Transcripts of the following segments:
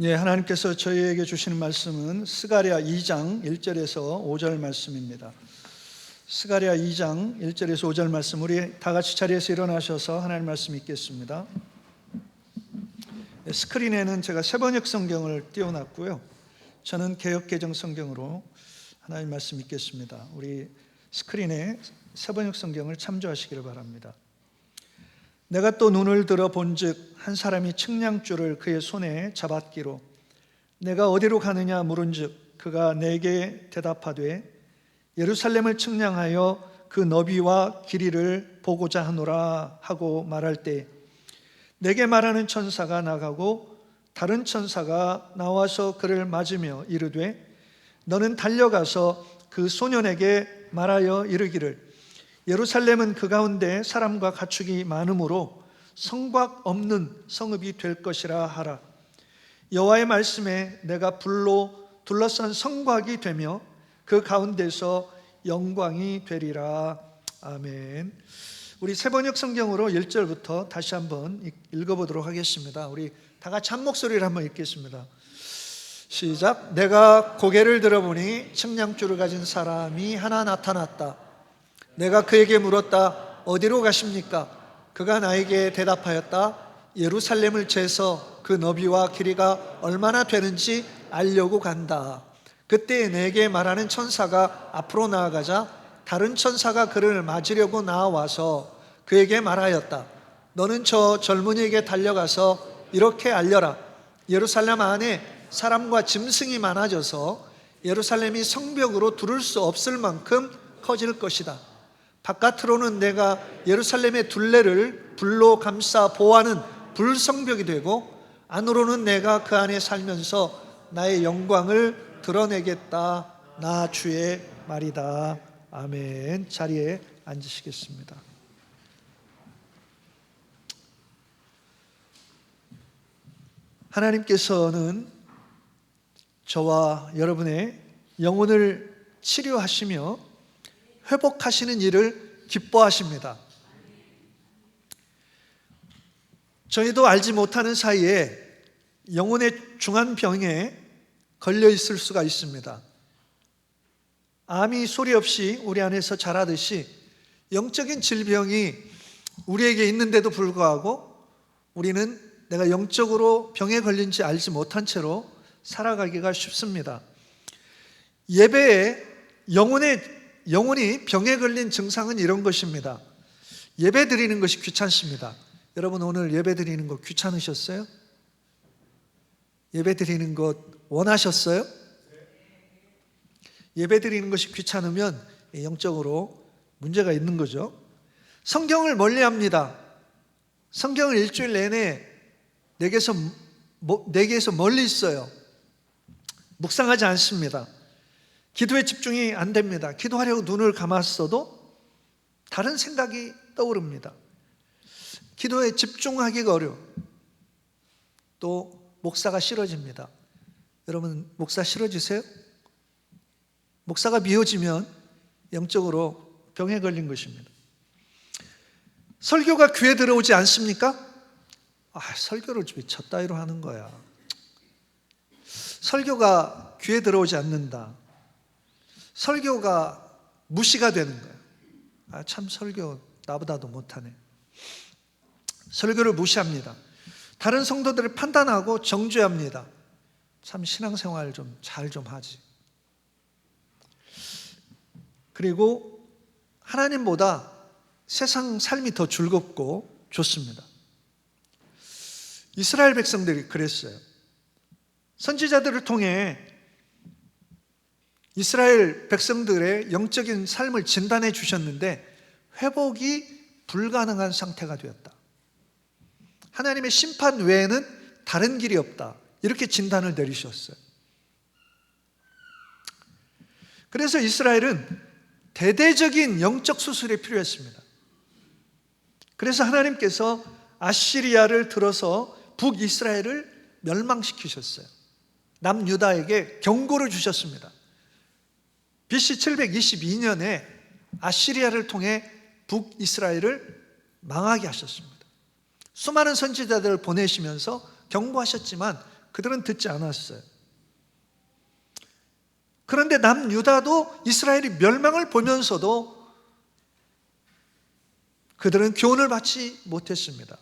예, 하나님께서 저희에게 주시는 말씀은 스가랴 2장 1절에서 5절 말씀입니다. 스가랴 2장 1절에서 5절 말씀, 우리 다 같이 자리에서 일어나셔서 하나님 말씀 읽겠습니다. 스크린에는 제가 세번역 성경을 띄워놨고요, 저는 개역개정 성경으로 하나님 말씀 읽겠습니다. 우리 스크린에 세번역 성경을 참조하시기를 바랍니다. 내가 또 눈을 들어 본즉 한 사람이 측량줄을 그의 손에 잡았기로 내가 어디로 가느냐 물은즉 그가 내게 대답하되 예루살렘을 측량하여 그 너비와 길이를 보고자 하노라 하고 말할 때 내게 말하는 천사가 나가고 다른 천사가 나와서 그를 맞으며 이르되 너는 달려가서 그 소년에게 말하여 이르기를 예루살렘은 그 가운데 사람과 가축이 많으므로 성곽 없는 성읍이 될 것이라 하라. 여호와의 말씀에 내가 불로 둘러싼 성곽이 되며 그 가운데서 영광이 되리라. 아멘. 우리 세번역 성경으로 1절부터 다시 한번 읽어보도록 하겠습니다. 우리 다 같이 한 목소리를 한번 읽겠습니다. 시작. 내가 고개를 들어보니 측량줄을 가진 사람이 하나 나타났다. 내가 그에게 물었다. 어디로 가십니까? 그가 나에게 대답하였다. 예루살렘을 재서 그 너비와 길이가 얼마나 되는지 알려고 간다. 그때 내게 말하는 천사가 앞으로 나아가자 다른 천사가 그를 맞으려고 나와서 그에게 말하였다. 너는 저 젊은이에게 달려가서 이렇게 알려라. 예루살렘 안에 사람과 짐승이 많아져서 예루살렘이 성벽으로 두를 수 없을 만큼 커질 것이다. 바깥으로는 내가 예루살렘의 둘레를 불로 감싸 보호하는 불성벽이 되고 안으로는 내가 그 안에 살면서 나의 영광을 드러내겠다. 나 주의 말이다. 아멘. 자리에 앉으시겠습니다. 하나님께서는 저와 여러분의 영혼을 치료하시며 회복하시는 일을 기뻐하십니다. 저희도 알지 못하는 사이에 영혼의 중한 병에 걸려 있을 수가 있습니다. 암이 소리 없이 우리 안에서 자라듯이 영적인 질병이 우리에게 있는데도 불구하고 우리는 내가 영적으로 병에 걸린지 알지 못한 채로 살아가기가 쉽습니다. 예배에 영혼이 병에 걸린 증상은 이런 것입니다. 예배 드리는 것이 귀찮습니다. 여러분, 오늘 예배 드리는 거 귀찮으셨어요? 예배 드리는 것 원하셨어요? 예배 드리는 것이 귀찮으면 영적으로 문제가 있는 거죠. 성경을 멀리합니다. 성경을 일주일 내내 내게서 멀리 있어요. 묵상하지 않습니다. 기도에 집중이 안 됩니다. 기도하려고 눈을 감았어도 다른 생각이 떠오릅니다. 기도에 집중하기가 어려워. 또 목사가 싫어집니다. 여러분, 목사 싫어지세요? 목사가 미워지면 영적으로 병에 걸린 것입니다. 설교가 귀에 들어오지 않습니까? 설교를 왜 저 따위로 하는 거야. 설교가 귀에 들어오지 않는다. 설교가 무시가 되는 거예요. 참 설교 나보다도 못하네. 설교를 무시합니다. 다른 성도들을 판단하고 정죄합니다. 참 신앙생활 좀 잘 좀 하지. 그리고 하나님보다 세상 삶이 더 즐겁고 좋습니다. 이스라엘 백성들이 그랬어요. 선지자들을 통해 이스라엘 백성들의 영적인 삶을 진단해 주셨는데 회복이 불가능한 상태가 되었다. 하나님의 심판 외에는 다른 길이 없다. 이렇게 진단을 내리셨어요. 그래서 이스라엘은 대대적인 영적 수술이 필요했습니다. 그래서 하나님께서 아시리아를 들어서 북이스라엘을 멸망시키셨어요. 남유다에게 경고를 주셨습니다. BC 722년에 아시리아를 통해 북이스라엘을 망하게 하셨습니다. 수많은 선지자들을 보내시면서 경고하셨지만 그들은 듣지 않았어요. 그런데 남유다도 이스라엘이 멸망을 보면서도 그들은 교훈을 받지 못했습니다.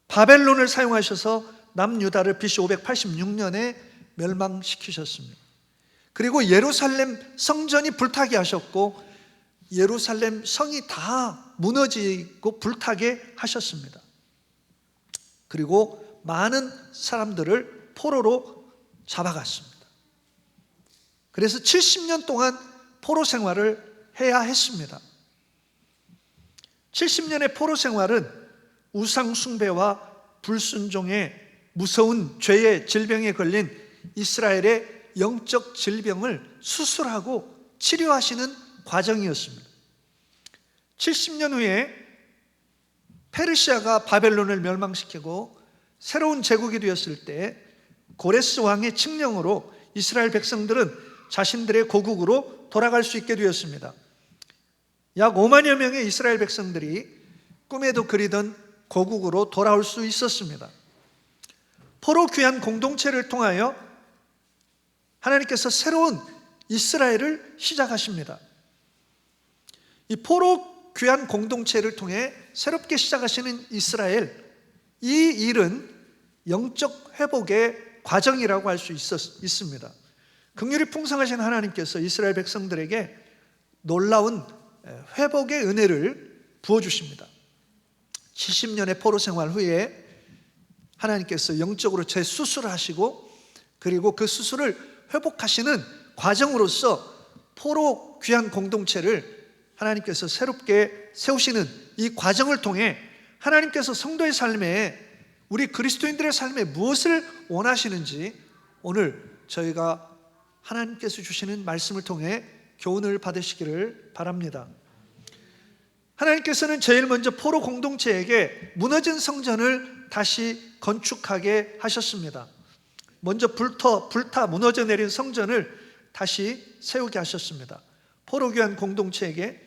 바벨론을 사용하셔서 남유다를 BC 586년에 멸망시키셨습니다. 그리고 예루살렘 성전이 불타게 하셨고 예루살렘 성이 다 무너지고 불타게 하셨습니다. 그리고 많은 사람들을 포로로 잡아갔습니다. 그래서 70년 동안 포로 생활을 해야 했습니다. 70년의 포로 생활은 우상 숭배와 불순종의 무서운 죄의 질병에 걸린 이스라엘의 영적 질병을 수술하고 치료하시는 과정이었습니다. 70년 후에 페르시아가 바벨론을 멸망시키고 새로운 제국이 되었을 때 고레스 왕의 칙령으로 이스라엘 백성들은 자신들의 고국으로 돌아갈 수 있게 되었습니다. 약 5만여 명의 이스라엘 백성들이 꿈에도 그리던 고국으로 돌아올 수 있었습니다. 포로 귀환 공동체를 통하여 하나님께서 새로운 이스라엘을 시작하십니다. 이 포로 귀환 공동체를 통해 새롭게 시작하시는 이스라엘, 이 일은 영적 회복의 과정이라고 할 수 있습니다. 긍휼이 풍성하신 하나님께서 이스라엘 백성들에게 놀라운 회복의 은혜를 부어주십니다. 70년의 포로 생활 후에 하나님께서 영적으로 재수술을 하시고 그리고 그 수술을 회복하시는 과정으로서 포로 귀한 공동체를 하나님께서 새롭게 세우시는 이 과정을 통해 하나님께서 성도의 삶에, 우리 그리스도인들의 삶에 무엇을 원하시는지 오늘 저희가 하나님께서 주시는 말씀을 통해 교훈을 받으시기를 바랍니다. 하나님께서는 제일 먼저 포로 공동체에게 무너진 성전을 다시 건축하게 하셨습니다. 먼저 불타 무너져 내린 성전을 다시 세우게 하셨습니다. 포로 귀한 공동체에게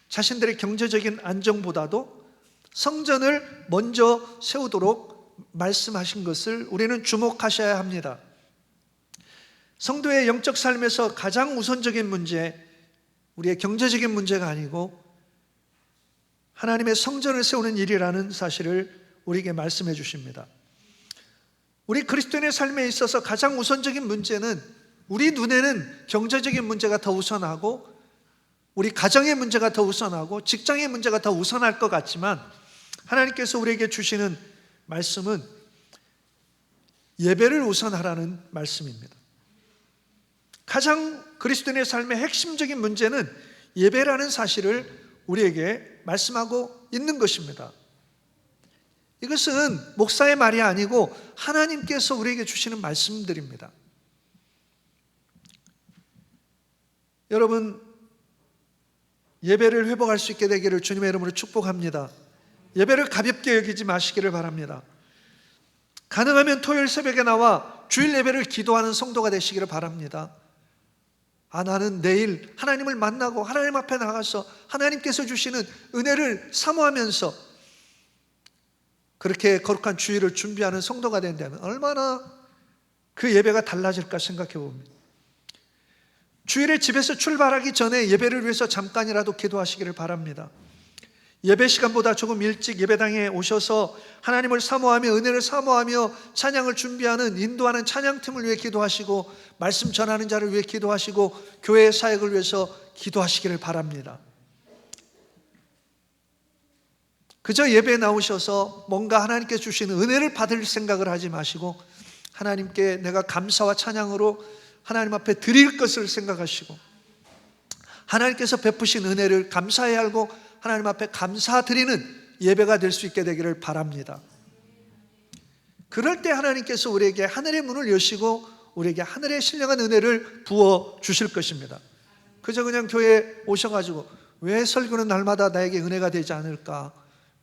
자신들의 경제적인 안정보다도 성전을 먼저 세우도록 말씀하신 것을 우리는 주목하셔야 합니다. 성도의 영적 삶에서 가장 우선적인 문제, 우리의 경제적인 문제가 아니고 하나님의 성전을 세우는 일이라는 사실을 우리에게 말씀해 주십니다. 우리 그리스도인의 삶에 있어서 가장 우선적인 문제는, 우리 눈에는 경제적인 문제가 더 우선하고 우리 가정의 문제가 더 우선하고 직장의 문제가 더 우선할 것 같지만 하나님께서 우리에게 주시는 말씀은 예배를 우선하라는 말씀입니다. 가장 그리스도인의 삶의 핵심적인 문제는 예배라는 사실을 우리에게 말씀하고 있는 것입니다. 이것은 목사의 말이 아니고 하나님께서 우리에게 주시는 말씀들입니다. 여러분, 예배를 회복할 수 있게 되기를 주님의 이름으로 축복합니다. 예배를 가볍게 여기지 마시기를 바랍니다. 가능하면 토요일 새벽에 나와 주일 예배를 기도하는 성도가 되시기를 바랍니다. 나는 내일 하나님을 만나고 하나님 앞에 나가서 하나님께서 주시는 은혜를 사모하면서 그렇게 거룩한 주일을 준비하는 성도가 된다면 얼마나 그 예배가 달라질까 생각해 봅니다. 주일에 집에서 출발하기 전에 예배를 위해서 잠깐이라도 기도하시기를 바랍니다. 예배 시간보다 조금 일찍 예배당에 오셔서 하나님을 사모하며 은혜를 사모하며 찬양을 준비하는, 인도하는 찬양팀을 위해 기도하시고 말씀 전하는 자를 위해 기도하시고 교회 사역을 위해서 기도하시기를 바랍니다. 그저 예배에 나오셔서 뭔가 하나님께 주시는 은혜를 받을 생각을 하지 마시고 하나님께 내가 감사와 찬양으로 하나님 앞에 드릴 것을 생각하시고 하나님께서 베푸신 은혜를 감사해야 하고 하나님 앞에 감사드리는 예배가 될 수 있게 되기를 바랍니다. 그럴 때 하나님께서 우리에게 하늘의 문을 여시고 우리에게 하늘의 신령한 은혜를 부어 주실 것입니다. 그저 그냥 교회에 오셔가지고 왜 설교는 날마다 나에게 은혜가 되지 않을까?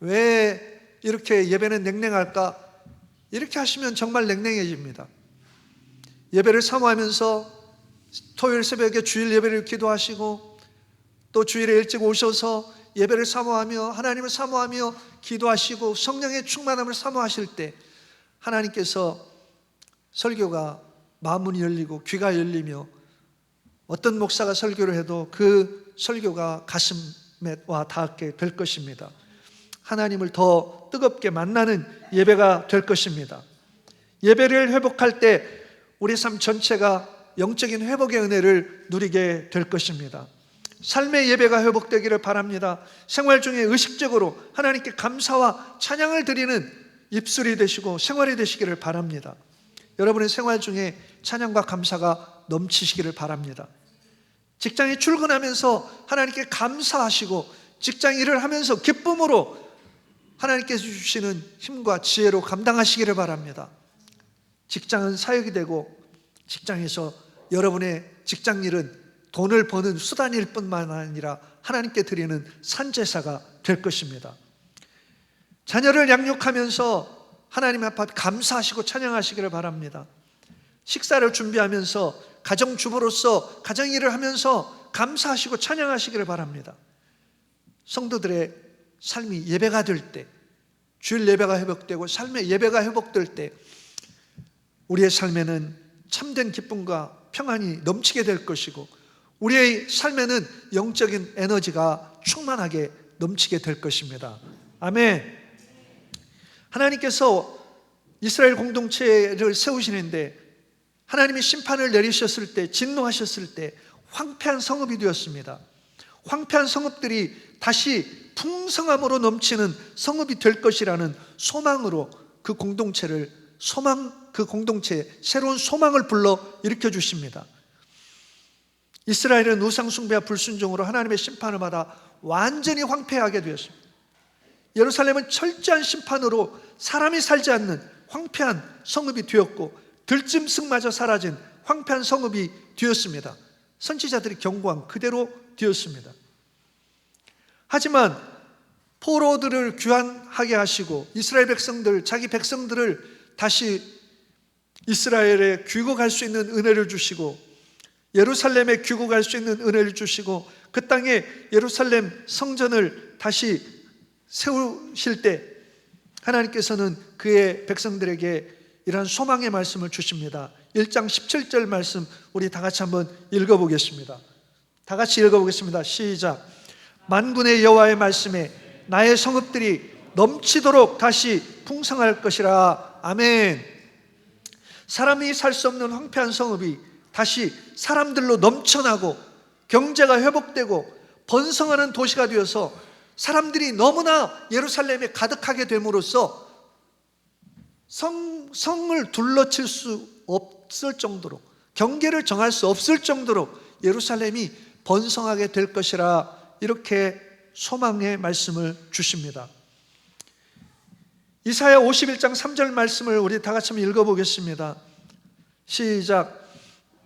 왜 이렇게 예배는 냉랭할까? 이렇게 하시면 정말 냉랭해집니다. 예배를 사모하면서 토요일 새벽에 주일 예배를 기도하시고 또 주일에 일찍 오셔서 예배를 사모하며 하나님을 사모하며 기도하시고 성령의 충만함을 사모하실 때 하나님께서 설교가 마음문이 열리고 귀가 열리며 어떤 목사가 설교를 해도 그 설교가 가슴에 와 닿게 될 것입니다. 하나님을 더 뜨겁게 만나는 예배가 될 것입니다. 예배를 회복할 때 우리 삶 전체가 영적인 회복의 은혜를 누리게 될 것입니다. 삶의 예배가 회복되기를 바랍니다. 생활 중에 의식적으로 하나님께 감사와 찬양을 드리는 입술이 되시고 생활이 되시기를 바랍니다. 여러분의 생활 중에 찬양과 감사가 넘치시기를 바랍니다. 직장에 출근하면서 하나님께 감사하시고 직장 일을 하면서 기쁨으로 하나님께서 주시는 힘과 지혜로 감당하시기를 바랍니다. 직장은 사역이 되고 직장에서 여러분의 직장 일은 돈을 버는 수단일 뿐만 아니라 하나님께 드리는 산제사가 될 것입니다. 자녀를 양육하면서 하나님 앞에 감사하시고 찬양하시기를 바랍니다. 식사를 준비하면서 가정주부로서 가정일을 하면서 감사하시고 찬양하시기를 바랍니다. 성도들의 삶이 예배가 될 때, 주일 예배가 회복되고 삶의 예배가 회복될 때 우리의 삶에는 참된 기쁨과 평안이 넘치게 될 것이고 우리의 삶에는 영적인 에너지가 충만하게 넘치게 될 것입니다. 아멘. 하나님께서 이스라엘 공동체를 세우시는데 하나님이 심판을 내리셨을 때, 진노하셨을 때 황폐한 성읍이 되었습니다. 황폐한 성읍들이 다시 풍성함으로 넘치는 성읍이 될 것이라는 소망으로 그 공동체에 새로운 소망을 불러 일으켜 주십니다. 이스라엘은 우상 숭배와 불순종으로 하나님의 심판을 받아 완전히 황폐하게 되었습니다. 예루살렘은 철저한 심판으로 사람이 살지 않는 황폐한 성읍이 되었고 들짐승마저 사라진 황폐한 성읍이 되었습니다. 선지자들이 경고한 그대로 되었습니다. 하지만 포로들을 귀환하게 하시고 이스라엘 백성들, 자기 백성들을 다시 이스라엘에 귀국할 수 있는 은혜를 주시고 예루살렘에 귀국할 수 있는 은혜를 주시고 그 땅에 예루살렘 성전을 다시 세우실 때 하나님께서는 그의 백성들에게 이러한 소망의 말씀을 주십니다. 1장 17절 말씀 우리 다 같이 한번 읽어보겠습니다. 다 같이 읽어보겠습니다. 시작. 만군의 여호와의 말씀에 나의 성읍들이 넘치도록 다시 풍성할 것이라. 아멘. 사람이 살 수 없는 황폐한 성읍이 다시 사람들로 넘쳐나고 경제가 회복되고 번성하는 도시가 되어서 사람들이 너무나 예루살렘에 가득하게 됨으로써 성을 둘러칠 수 없을 정도로, 경계를 정할 수 없을 정도로 예루살렘이 번성하게 될 것이라, 이렇게 소망의 말씀을 주십니다. 이사야 51장 3절 말씀을 우리 다 같이 한번 읽어보겠습니다. 시작.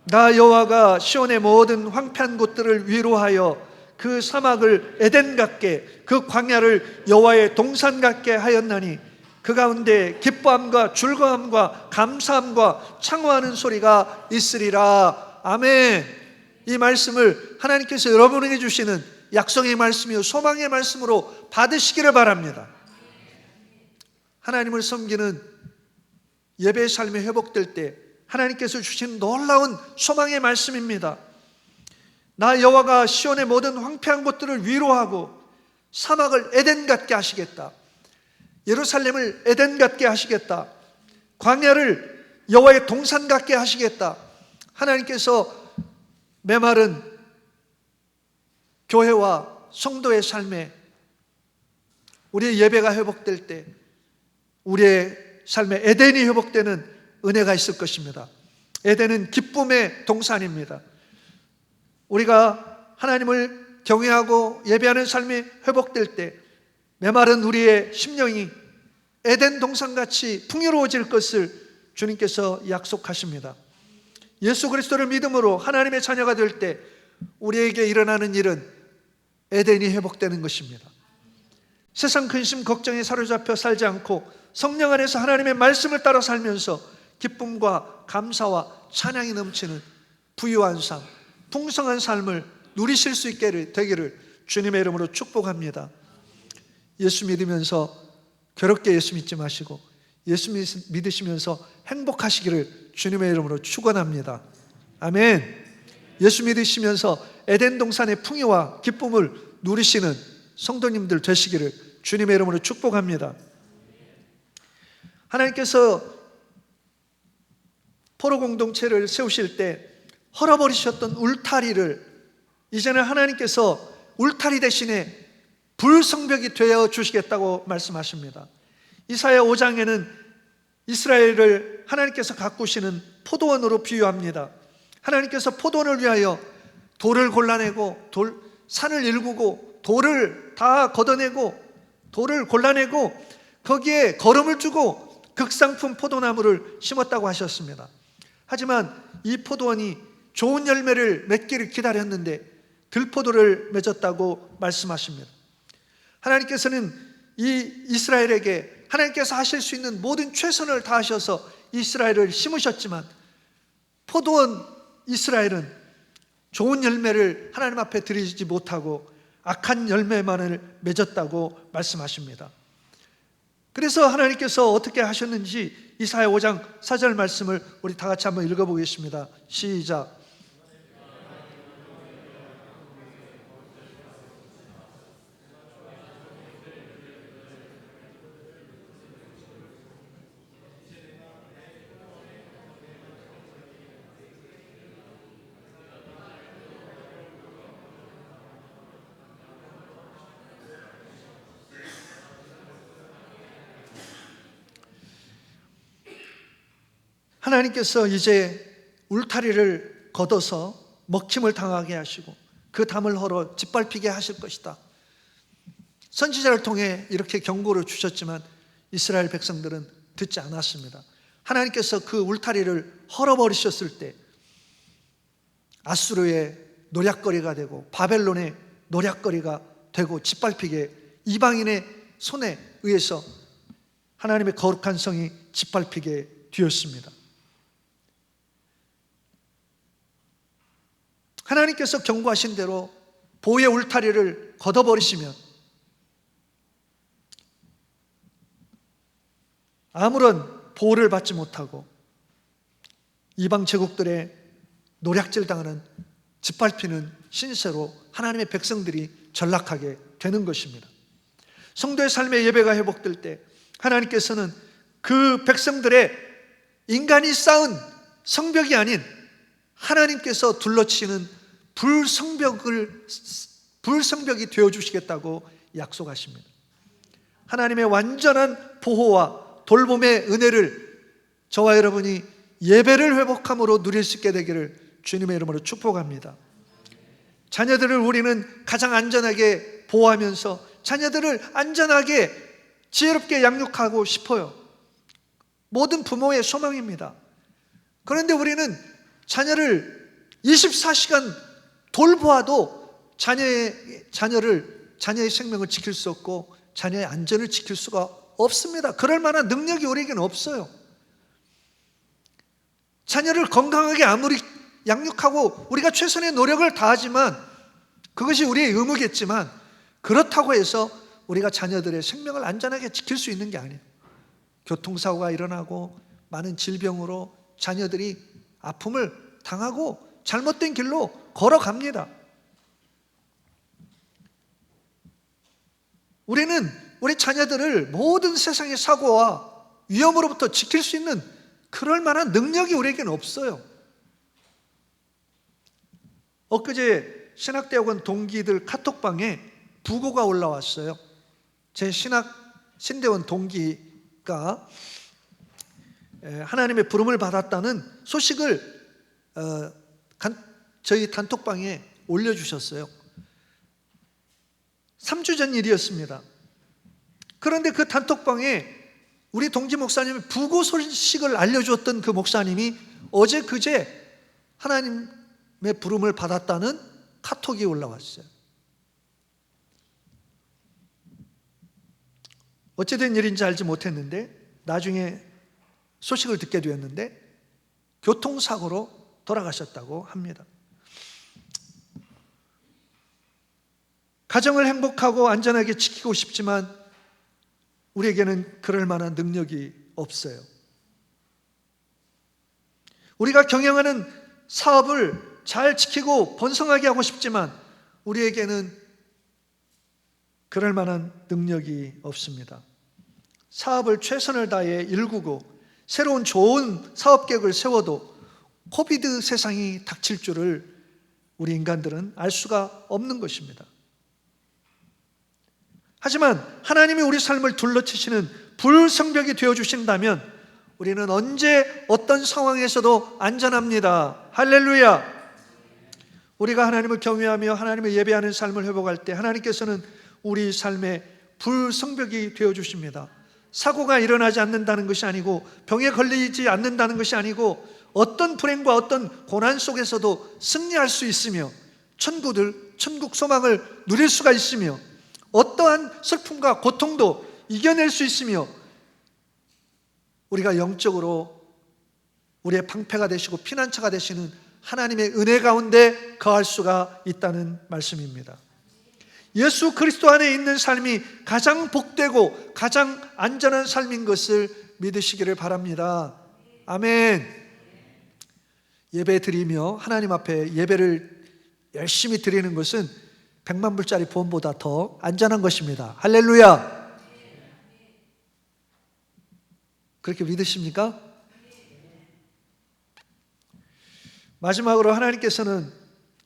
나 여호와가 시온의 모든 황폐한 곳들을 위로하여 그 사막을 에덴 같게, 그 광야를 여호와의 동산 같게 하였나니 그 가운데 기뻐함과 즐거움과 감사함과 창호하는 소리가 있으리라. 아멘. 이 말씀을 하나님께서 여러분에게 주시는 약속의 말씀이요 소망의 말씀으로 받으시기를 바랍니다. 하나님을 섬기는 예배의 삶이 회복될 때 하나님께서 주신 놀라운 소망의 말씀입니다. 나 여호와가 시온의 모든 황폐한 곳들을 위로하고 사막을 에덴 같게 하시겠다. 예루살렘을 에덴 같게 하시겠다. 광야를 여호와의 동산 같게 하시겠다. 하나님께서 메마른 교회와 성도의 삶에 우리의 예배가 회복될 때 우리의 삶에 에덴이 회복되는 은혜가 있을 것입니다. 에덴은 기쁨의 동산입니다. 우리가 하나님을 경외하고 예배하는 삶이 회복될 때 메마른 우리의 심령이 에덴 동산같이 풍요로워질 것을 주님께서 약속하십니다. 예수 그리스도를 믿음으로 하나님의 자녀가 될 때 우리에게 일어나는 일은 에덴이 회복되는 것입니다. 세상 근심 걱정에 사로잡혀 살지 않고 성령 안에서 하나님의 말씀을 따라 살면서 기쁨과 감사와 찬양이 넘치는 부유한 삶, 풍성한 삶을 누리실 수 있게 되기를 주님의 이름으로 축복합니다. 예수 믿으면서 괴롭게 예수 믿지 마시고 예수 믿으시면서 행복하시기를 주님의 이름으로 축원합니다. 아멘. 예수 믿으시면서 에덴 동산의 풍요와 기쁨을 누리시는 성도님들 되시기를 주님의 이름으로 축복합니다. 하나님께서 포로 공동체를 세우실 때 헐어버리셨던 울타리를 이제는 하나님께서 울타리 대신에 불성벽이 되어 주시겠다고 말씀하십니다. 이사야 5장에는 이스라엘을 하나님께서 가꾸시는 포도원으로 비유합니다. 하나님께서 포도원을 위하여 돌을 골라내고 산을 일구고 돌을 다 걷어내고 돌을 골라내고 거기에 거름을 주고 극상품 포도나무를 심었다고 하셨습니다. 하지만 이 포도원이 좋은 열매를 맺기를 기다렸는데 들포도를 맺었다고 말씀하십니다. 하나님께서는 이 이스라엘에게 하나님께서 하실 수 있는 모든 최선을 다하셔서 이스라엘을 심으셨지만 포도원 이스라엘은 좋은 열매를 하나님 앞에 드리지 못하고 악한 열매만을 맺었다고 말씀하십니다. 그래서 하나님께서 어떻게 하셨는지 이사야 5장 4절 말씀을 우리 다 같이 한번 읽어보겠습니다. 시작. 하나님께서 이제 울타리를 걷어서 먹힘을 당하게 하시고 그 담을 헐어 짓밟히게 하실 것이다. 선지자를 통해 이렇게 경고를 주셨지만 이스라엘 백성들은 듣지 않았습니다. 하나님께서 그 울타리를 헐어버리셨을 때 아수르의 노략거리가 되고 바벨론의 노략거리가 되고 짓밟히게 이방인의 손에 의해서 하나님의 거룩한 성이 짓밟히게 되었습니다. 하나님께서 경고하신 대로 보의 울타리를 걷어버리시면 아무런 보호를 받지 못하고 이방 제국들의 노략질 당하는 짓밟히는 신세로 하나님의 백성들이 전락하게 되는 것입니다. 성도의 삶의 예배가 회복될 때 하나님께서는 그 백성들의 인간이 쌓은 성벽이 아닌 하나님께서 둘러치는 불성벽이 되어주시겠다고 약속하십니다. 하나님의 완전한 보호와 돌봄의 은혜를 저와 여러분이 예배를 회복함으로 누릴 수 있게 되기를 주님의 이름으로 축복합니다. 자녀들을 우리는 가장 안전하게 보호하면서 자녀들을 안전하게 지혜롭게 양육하고 싶어요. 모든 부모의 소망입니다. 그런데 우리는 자녀를 24시간 돌보아도 자녀의 생명을 지킬 수 없고 자녀의 안전을 지킬 수가 없습니다. 그럴 만한 능력이 우리에게는 없어요. 자녀를 건강하게 아무리 양육하고 우리가 최선의 노력을 다하지만 그것이 우리의 의무겠지만 그렇다고 해서 우리가 자녀들의 생명을 안전하게 지킬 수 있는 게 아니에요. 교통사고가 일어나고 많은 질병으로 자녀들이 아픔을 당하고 잘못된 길로 걸어갑니다. 우리는 우리 자녀들을 모든 세상의 사고와 위험으로부터 지킬 수 있는 그럴 만한 능력이 우리에게는 없어요. 엊그제 신학대학원 동기들 카톡방에 부고가 올라왔어요. 제 신대원 동기가 하나님의 부름을 받았다는 소식을 저희 단톡방에 올려주셨어요. 3주 전 일이었습니다. 그런데 그 단톡방에 우리 동지 목사님의 부고 소식을 알려주었던 그 목사님이 어제 그제 하나님의 부름을 받았다는 카톡이 올라왔어요. 어찌된 일인지 알지 못했는데 나중에 소식을 듣게 되었는데 교통사고로 돌아가셨다고 합니다. 가정을 행복하고 안전하게 지키고 싶지만 우리에게는 그럴 만한 능력이 없어요. 우리가 경영하는 사업을 잘 지키고 번성하게 하고 싶지만 우리에게는 그럴 만한 능력이 없습니다. 사업을 최선을 다해 일구고 새로운 좋은 사업 계획을 세워도 코비드 세상이 닥칠 줄을 우리 인간들은 알 수가 없는 것입니다. 하지만 하나님이 우리 삶을 둘러치시는 불성벽이 되어주신다면 우리는 언제 어떤 상황에서도 안전합니다. 할렐루야. 우리가 하나님을 경외하며 하나님을 예배하는 삶을 회복할 때 하나님께서는 우리 삶의 불성벽이 되어주십니다. 사고가 일어나지 않는다는 것이 아니고 병에 걸리지 않는다는 것이 아니고 어떤 불행과 어떤 고난 속에서도 승리할 수 있으며 천국 소망을 누릴 수가 있으며 어떠한 슬픔과 고통도 이겨낼 수 있으며 우리가 영적으로 우리의 방패가 되시고 피난처가 되시는 하나님의 은혜 가운데 거할 수가 있다는 말씀입니다. 예수 그리스도 안에 있는 삶이 가장 복되고 가장 안전한 삶인 것을 믿으시기를 바랍니다. 아멘. 예배 드리며 하나님 앞에 예배를 열심히 드리는 것은 100만 불짜리 보험보다 더 안전한 것입니다. 할렐루야. 그렇게 믿으십니까? 마지막으로 하나님께서는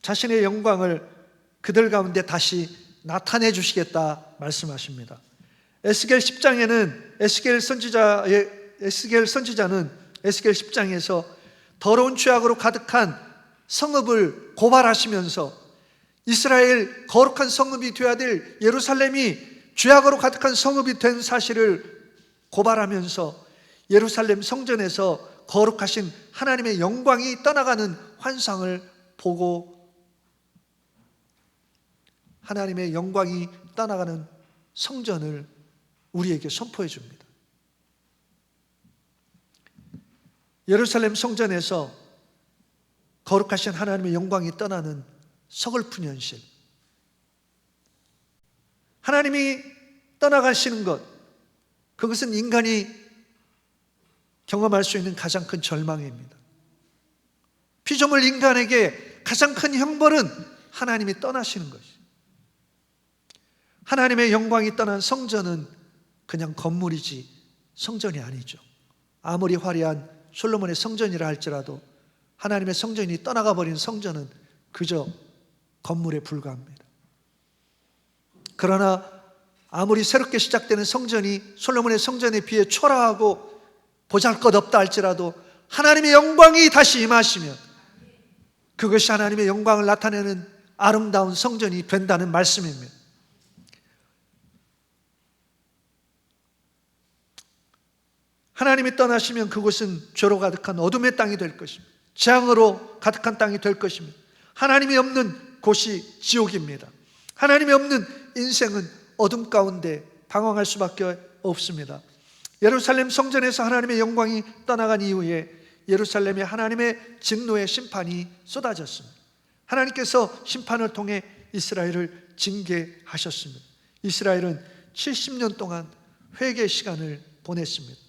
자신의 영광을 그들 가운데 다시 나타내 주시겠다 말씀하십니다. 에스겔 10장에는 에스겔 선지자는 에스겔 10장에서 더러운 죄악으로 가득한 성읍을 고발하시면서 이스라엘 거룩한 성읍이 되어야 될 예루살렘이 죄악으로 가득한 성읍이 된 사실을 고발하면서 예루살렘 성전에서 거룩하신 하나님의 영광이 떠나가는 환상을 보고 하나님의 영광이 떠나가는 성전을 우리에게 선포해 줍니다. 예루살렘 성전에서 거룩하신 하나님의 영광이 떠나는 서글픈 현실, 하나님이 떠나가시는 것, 그것은 인간이 경험할 수 있는 가장 큰 절망입니다. 피조물 인간에게 가장 큰 형벌은 하나님이 떠나시는 것이죠. 하나님의 영광이 떠난 성전은 그냥 건물이지 성전이 아니죠. 아무리 화려한 솔로몬의 성전이라 할지라도 하나님의 성전이 떠나가 버린 성전은 그저 건물에 불과합니다. 그러나 아무리 새롭게 시작되는 성전이 솔로몬의 성전에 비해 초라하고 보잘것없다 할지라도 하나님의 영광이 다시 임하시면 그것이 하나님의 영광을 나타내는 아름다운 성전이 된다는 말씀입니다. 하나님이 떠나시면 그곳은 죄로 가득한 어둠의 땅이 될 것입니다. 재앙으로 가득한 땅이 될 것입니다. 하나님이 없는 곳이 지옥입니다. 하나님이 없는 인생은 어둠 가운데 방황할 수밖에 없습니다. 예루살렘 성전에서 하나님의 영광이 떠나간 이후에 예루살렘에 하나님의 진노의 심판이 쏟아졌습니다. 하나님께서 심판을 통해 이스라엘을 징계하셨습니다. 이스라엘은 70년 동안 회개 시간을 보냈습니다.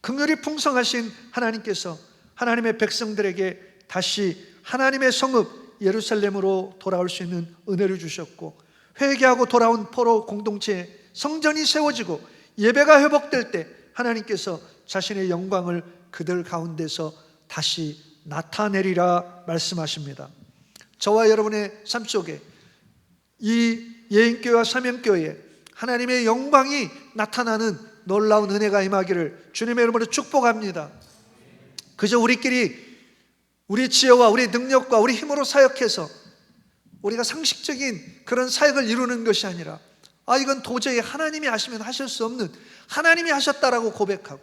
긍휼이 풍성하신 하나님께서 하나님의 백성들에게 다시 하나님의 성읍 예루살렘으로 돌아올 수 있는 은혜를 주셨고, 회개하고 돌아온 포로 공동체에 성전이 세워지고 예배가 회복될 때 하나님께서 자신의 영광을 그들 가운데서 다시 나타내리라 말씀하십니다. 저와 여러분의 삶 속에 이 예인교회와 사명교회에 하나님의 영광이 나타나는 놀라운 은혜가 임하기를 주님의 이름으로 축복합니다. 그저 우리끼리 우리 지혜와 우리 능력과 우리 힘으로 사역해서 우리가 상식적인 그런 사역을 이루는 것이 아니라 이건 도저히 하나님이 하시면 하실 수 없는, 하나님이 하셨다라고 고백하고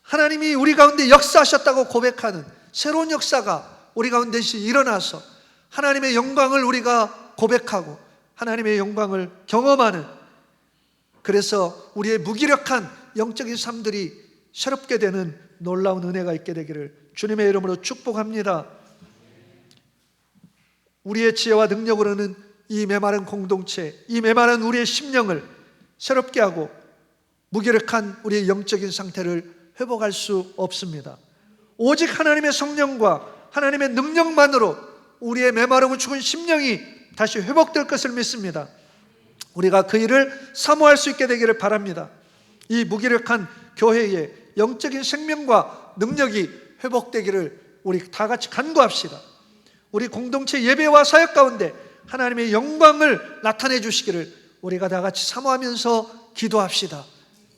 하나님이 우리 가운데 역사하셨다고 고백하는 새로운 역사가 우리 가운데 일어나서 하나님의 영광을 우리가 고백하고 하나님의 영광을 경험하는, 그래서 우리의 무기력한 영적인 삶들이 새롭게 되는 놀라운 은혜가 있게 되기를 주님의 이름으로 축복합니다. 우리의 지혜와 능력으로는 이 메마른 공동체, 이 메마른 우리의 심령을 새롭게 하고 무기력한 우리의 영적인 상태를 회복할 수 없습니다. 오직 하나님의 성령과 하나님의 능력만으로 우리의 메마르고 죽은 심령이 다시 회복될 것을 믿습니다. 우리가 그 일을 사모할 수 있게 되기를 바랍니다. 이 무기력한 교회의 영적인 생명과 능력이 회복되기를 우리 다 같이 간구합시다. 우리 공동체 예배와 사역 가운데 하나님의 영광을 나타내 주시기를 우리가 다 같이 사모하면서 기도합시다.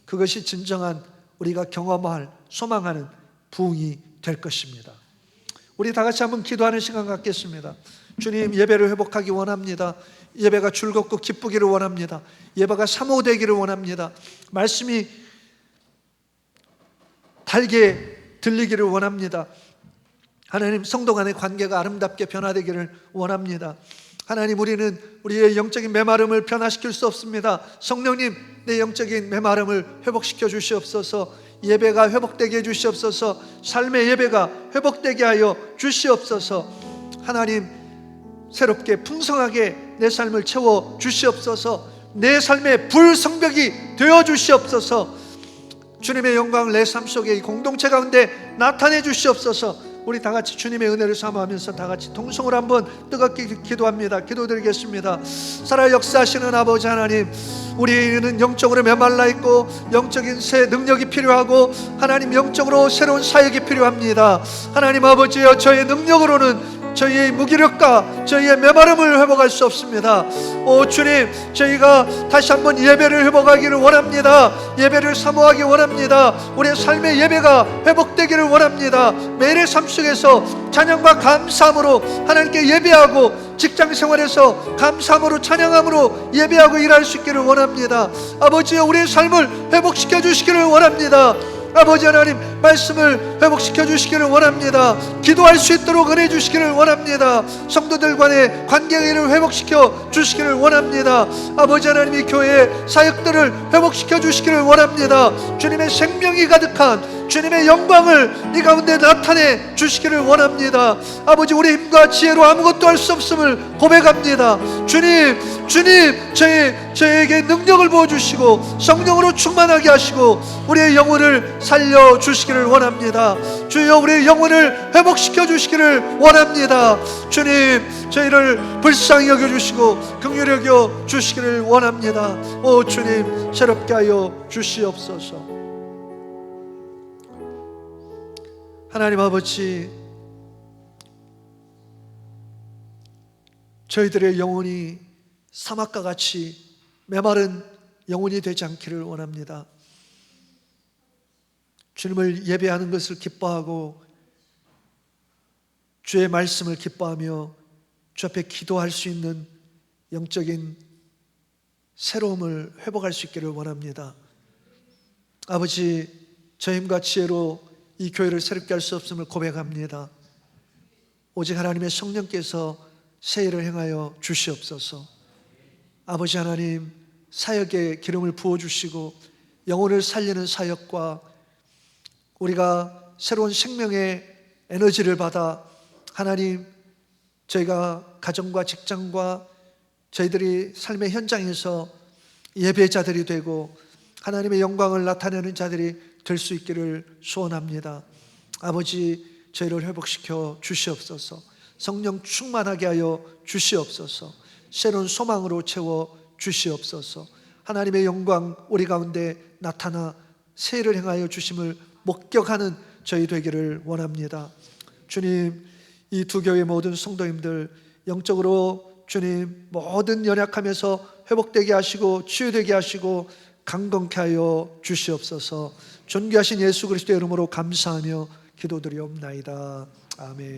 그것이 진정한 우리가 경험할, 소망하는 부흥이 될 것입니다. 우리 다 같이 한번 기도하는 시간 갖겠습니다. 주님, 예배를 회복하기 원합니다. 예배가 즐겁고 기쁘기를 원합니다. 예배가 사모되기를 원합니다. 말씀이 달게 들리기를 원합니다. 하나님, 성도 간의 관계가 아름답게 변화되기를 원합니다. 하나님, 우리는 우리의 영적인 메마름을 변화시킬 수 없습니다. 성령님, 내 영적인 메마름을 회복시켜 주시옵소서. 예배가 회복되게 해주시옵소서. 삶의 예배가 회복되게 하여 주시옵소서. 하나님, 새롭게 풍성하게 내 삶을 채워 주시옵소서. 내 삶의 불성벽이 되어 주시옵소서. 주님의 영광을 내 삶 속에 이 공동체 가운데 나타내 주시옵소서. 우리 다 같이 주님의 은혜를 사모하면서 다 같이 통성을 한번 뜨겁게 기도합니다. 기도드리겠습니다. 살아 역사하시는 아버지 하나님, 우리는 영적으로 메말라 있고 영적인 새 능력이 필요하고 하나님, 영적으로 새로운 사역이 필요합니다. 하나님 아버지여, 저의 능력으로는 저희의 무기력과 저희의 메마름을 회복할 수 없습니다. 오 주님, 저희가 다시 한번 예배를 회복하기를 원합니다. 예배를 사모하기 원합니다. 우리의 삶의 예배가 회복되기를 원합니다. 매일의 삶 속에서 찬양과 감사함으로 하나님께 예배하고, 직장생활에서 감사함으로 찬양함으로 예배하고 일할 수 있기를 원합니다. 아버지여, 우리의 삶을 회복시켜 주시기를 원합니다. 아버지 하나님, 말씀을 회복시켜 주시기를 원합니다. 기도할 수 있도록 은혜 주시기를 원합니다. 성도들 간의 관계를 회복시켜 주시기를 원합니다. 아버지 하나님, 이 교회의 사역들을 회복시켜 주시기를 원합니다. 주님의 생명이 가득한 주님의 영광을 이 가운데 나타내 주시기를 원합니다. 아버지, 우리 힘과 지혜로 아무것도 할 수 없음을 고백합니다. 주님, 저에게 능력을 부어주시고 성령으로 충만하게 하시고 우리의 영혼을 살려주시기를 원합니다. 주여, 우리의 영혼을 회복시켜 주시기를 원합니다. 주님, 저희를 불쌍히 여겨주시고 긍휼히 여겨 주시기를 원합니다. 오 주님, 새롭게 하여 주시옵소서. 하나님 아버지, 저희들의 영혼이 사막과 같이 메마른 영혼이 되지 않기를 원합니다. 주님을 예배하는 것을 기뻐하고 주의 말씀을 기뻐하며 주 앞에 기도할 수 있는 영적인 새로움을 회복할 수 있기를 원합니다. 아버지, 저의 힘과 지혜로 이 교회를 새롭게 할 수 없음을 고백합니다. 오직 하나님의 성령께서 새 일을 행하여 주시옵소서. 아버지 하나님, 사역에 기름을 부어주시고 영혼을 살리는 사역과 우리가 새로운 생명의 에너지를 받아 하나님, 저희가 가정과 직장과 저희들이 삶의 현장에서 예배자들이 되고 하나님의 영광을 나타내는 자들이 될 수 있기를 소원합니다. 아버지, 저희를 회복시켜 주시옵소서. 성령 충만하게 하여 주시옵소서. 새로운 소망으로 채워 주시옵소서. 하나님의 영광 우리 가운데 나타나 새 일을 행하여 주심을 목격하는 저희 되기를 원합니다. 주님, 이 두 교회 모든 성도님들 영적으로 주님 모든 연약함에서 회복되게 하시고 치유되게 하시고 강건케 하여 주시옵소서. 존귀하신 예수 그리스도의 이름으로 감사하며 기도드리옵나이다. 아멘.